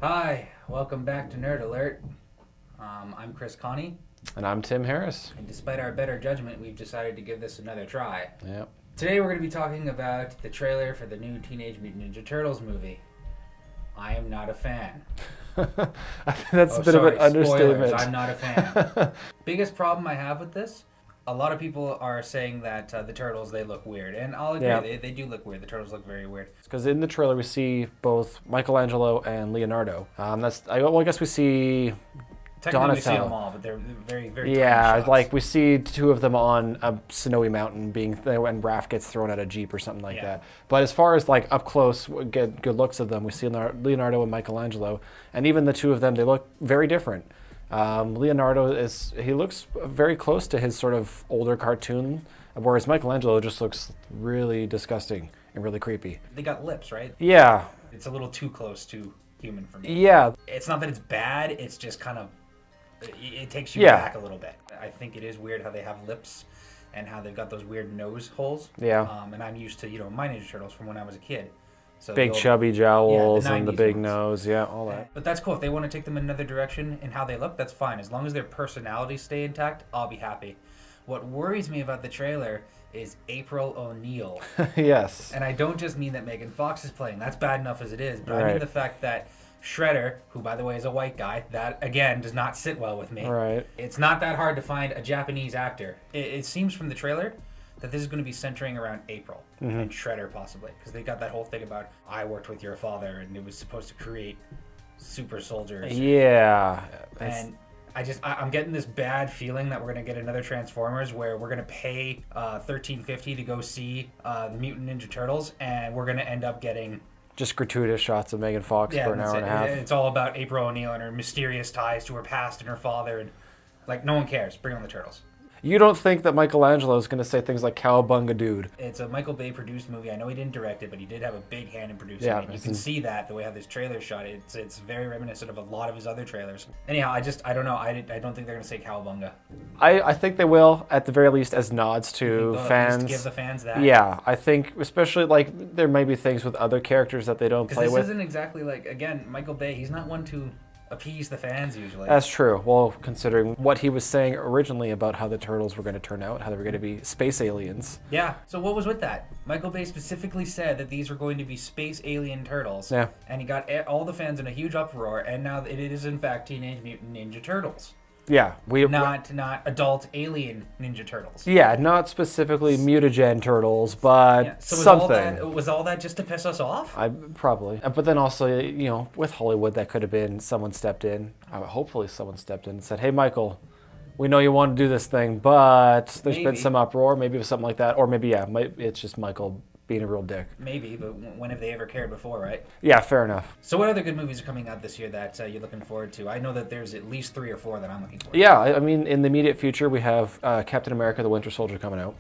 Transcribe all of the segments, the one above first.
Hi, welcome back to Nerd Alert. I'm Chris Connie, And I'm Tim Harris. and despite our better judgment, we've decided to give this another try. Yep. Today we're going to be talking about the trailer for the new Teenage Mutant Ninja Turtles movie. I am not a fan. That's a bit of an understatement. Spoilers, I'm not a fan. Biggest problem I have with this, a lot of people are saying that the Turtles, they look weird. And I'll agree, Yeah. they do look weird. The Turtles look very weird. Because in the trailer we see both Michelangelo and Leonardo. I guess we see Technically we see Donatello. them all, but they're very, very Yeah, tiny shots. like we see two of them on a snowy mountain when Raph gets thrown at a jeep or something like Yeah. that. But as far as like up close, get good looks of them, we see Leonardo and Michelangelo, and even the two of them, they look very different. Leonardo looks very close to his sort of older cartoon, whereas Michelangelo just looks really disgusting and really creepy. They got lips, right? Yeah, It's a little too close to human for me. yeah, It's not that it's bad, it's just kind of, it takes you Yeah. back a little bit. I think it is weird how they have lips and how they've got those weird nose holes. Yeah. And I'm used to, my Ninja Turtles from when I was a kid. So big the old- chubby jowls Yeah, the and the 90s big ones. nose, yeah, all that. But that's cool. If they want to take them in another direction in how they look, that's fine. As long as their personalities stay intact, I'll be happy. What worries me about the trailer is April O'Neil. Yes. And I don't just mean that Megan Fox is playing. That's bad enough as it is. But I mean Right. the fact that Shredder, who by the way is a white guy, that again does not sit well with me. Right. It's not that hard to find a Japanese actor. It seems from the trailer that this is going to be centering around April and Shredder possibly. Because they got that whole thing about, I worked with your father, and it was supposed to create super soldiers. Yeah. And I'm getting this bad feeling that we're gonna get another Transformers where we're gonna pay $13.50 to go see the Mutant Ninja Turtles, and we're gonna end up getting Just gratuitous shots of Megan Fox for an that's hour and a it. half. It's all about April O'Neil and her mysterious ties to her past and her father, and like no one cares. Bring on the Turtles. You don't think that Michelangelo is going to say things like "cowabunga, dude"? It's a Michael Bay produced movie. I know he didn't direct it, but he did have a big hand in producing Yeah, it. You can see that the way how this trailer shot. It's very reminiscent of a lot of his other trailers. Anyhow, I don't know. I don't think they're gonna say cowabunga. I think they will, at the very least, as nods to They'll at fans. least give the fans that. Yeah, I think especially like there may be things with other characters that they don't play Because this with. isn't exactly like, again, Michael Bay, he's not one to appease the fans usually. That's true. Well, considering what he was saying originally about how the turtles were going to turn out, how they were going to be space aliens. Yeah, so what was with that? Michael Bay specifically said that these were going to be space alien turtles. Yeah. And he got all the fans in a huge uproar, and now it is in fact Teenage Mutant Ninja Turtles. Yeah, Not adult alien Ninja Turtles. Yeah, not specifically mutagen turtles, but Yeah, so something. was all that just to piss us off? I probably, but then also, with Hollywood, that could have been someone stepped in. Hopefully, someone stepped in and said, "Hey, Michael, we know you want to do this thing, but there's been Maybe. some uproar. Maybe it was something like that, or maybe it's just Michael being a real dick." Maybe, but when have they ever cared before, right? Yeah, fair enough. So what other good movies are coming out this year that you're looking forward to? I know that there's at least 3 or 4 that I'm looking forward to. Yeah, I mean, in the immediate future, we have Captain America: The Winter Soldier coming out,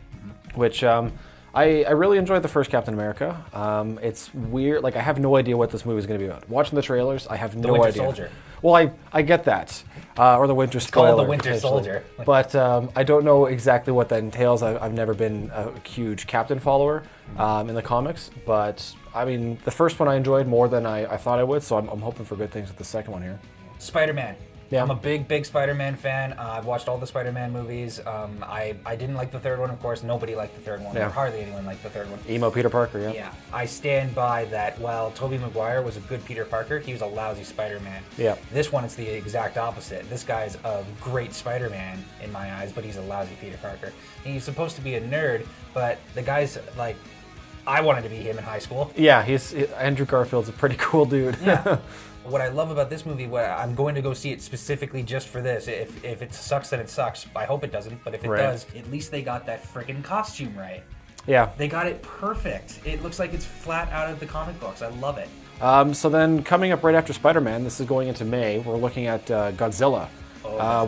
which I really enjoyed the first Captain America. It's weird, like I have no idea what this movie is going to be about. Watching the trailers, I have no Winter idea. Soldier. Well, I get that, or the Winter called Spoiler. The Winter potentially. Soldier. But I don't know exactly what that entails. I've never been a huge Captain follower in the comics, but I mean, the first one I enjoyed more than I thought I would, so I'm hoping for good things with the second one here. Spider-Man. Yeah. I'm a big Spider-Man fan. I've watched all the Spider-Man movies. I didn't like the third one, of course. Nobody liked the third one. Yeah. Or hardly anyone liked the third one. Emo Peter Parker, yeah. Yeah, I stand by that. While Tobey Maguire was a good Peter Parker, he was a lousy Spider-Man. Yeah. This one, it's the exact opposite. This guy's a great Spider-Man in my eyes, but he's a lousy Peter Parker. And he's supposed to be a nerd, but the guy's like, I wanted to be him in high school. Yeah, Andrew Garfield's a pretty cool dude. Yeah. What I love about this movie, I'm going to go see it specifically just for this. If it sucks, then it sucks. I hope it doesn't, but if it Right. does, at least they got that freaking costume right. Yeah. They got it perfect. It looks like it's flat out of the comic books. I love it. So then coming up right after Spider-Man, this is going into May, we're looking at Godzilla.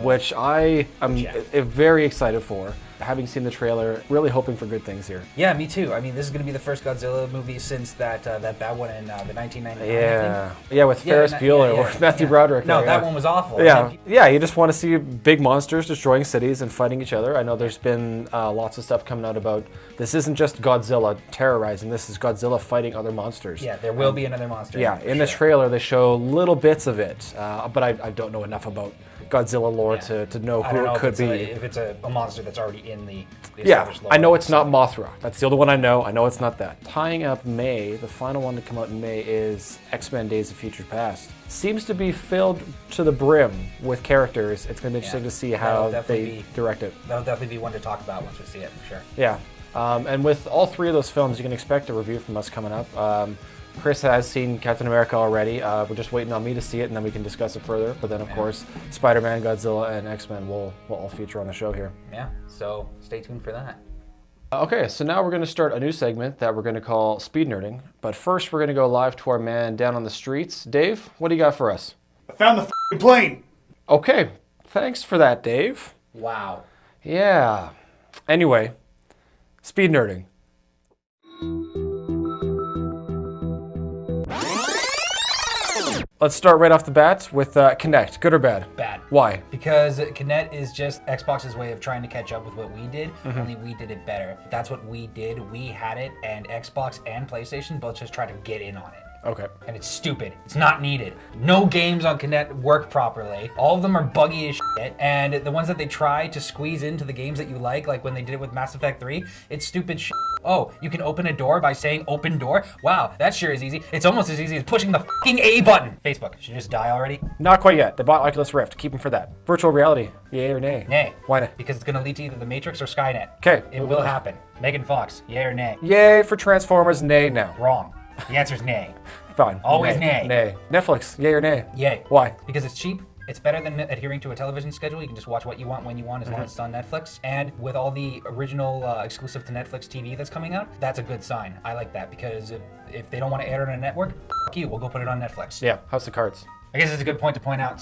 which I am Yeah. very excited for. Having seen the trailer, really hoping for good things here. Yeah, me too. I mean, this is going to be the first Godzilla movie since that bad one in the 1999. Yeah, with Ferris Bueller or Matthew Broderick. No, there, that one was awful. Yeah, yeah. You just want to see big monsters destroying cities and fighting each other. I know there's been lots of stuff coming out about this isn't just Godzilla terrorizing. This is Godzilla fighting other monsters. Yeah, there will be another monster. Yeah, in the trailer they show little bits of it, but I don't know enough about Godzilla lore to know who it could be. If it's a monster that's already in the Yeah, established lore. I know it's not Mothra. That's the only one I know. I know it's not that. Tying up May, the final one to come out in May is X-Men Days of Future Past. Seems to be filled to the brim with characters. It's going to be interesting to see how they direct it. That'll definitely be one to talk about once we see it, for sure. Yeah, and with all three of those films, you can expect a review from us coming up. Chris has seen Captain America already. We're just waiting on me to see it, and then we can discuss it further. But then, of course, Spider-Man, Godzilla, and X-Men will all feature on the show here. Yeah, so stay tuned for that. Okay, so now we're going to start a new segment that we're going to call Speed Nerding. But first, we're going to go live to our man down on the streets. Dave, what do you got for us? I found the f***ing plane. Okay, thanks for that, Dave. Wow. Yeah. Anyway, Speed Nerding. Let's start right off the bat with Kinect. Good or bad? Bad. Why? Because Kinect is just Xbox's way of trying to catch up with what we did, only we did it better. That's what we did. We had it, and Xbox and PlayStation both just tried to get in on it. Okay. And it's stupid. It's not needed. No games on Kinect work properly. All of them are buggy as shit. And the ones that they try to squeeze into the games that you like when they did it with Mass Effect 3, it's stupid shit. Oh, you can open a door by saying open door? Wow, that sure is easy. It's almost as easy as pushing the fucking A button. Facebook, should you just die already? Not quite yet. They bought Oculus Rift. Keep them for that. Virtual reality. Yay or nay? Nay. Why not? Because it's going to lead to either the Matrix or Skynet. Okay. It will happen. Megan Fox, yay or nay? Yay for Transformers. Nay now. Wrong. The answer's nay. Fine. Always nay. Nay. Netflix. Yay or nay? Yay. Why? Because it's cheap. It's better than adhering to a television schedule. You can just watch what you want when you want as long as it's on Netflix. And with all the original exclusive to Netflix TV that's coming out, that's a good sign. I like that because if they don't want to air it on a network, f*** you, we'll go put it on Netflix. Yeah. House of Cards. I guess it's a good point to point out.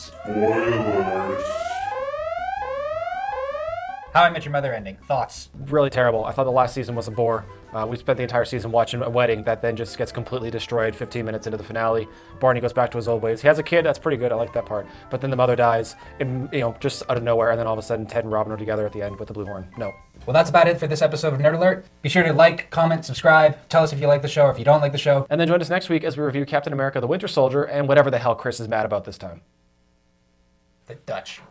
How I Met Your Mother ending. Thoughts? Really terrible. I thought the last season was a bore. We spent the entire season watching a wedding that then just gets completely destroyed 15 minutes into the finale. Barney goes back to his old ways. He has a kid, that's pretty good, I like that part. But then the mother dies, just out of nowhere, and then all of a sudden Ted and Robin are together at the end with the blue horn. No. Well, that's about it for this episode of Nerd Alert. Be sure to like, comment, subscribe, tell us if you like the show or if you don't like the show. And then join us next week as we review Captain America the Winter Soldier and whatever the hell Chris is mad about this time. The Dutch.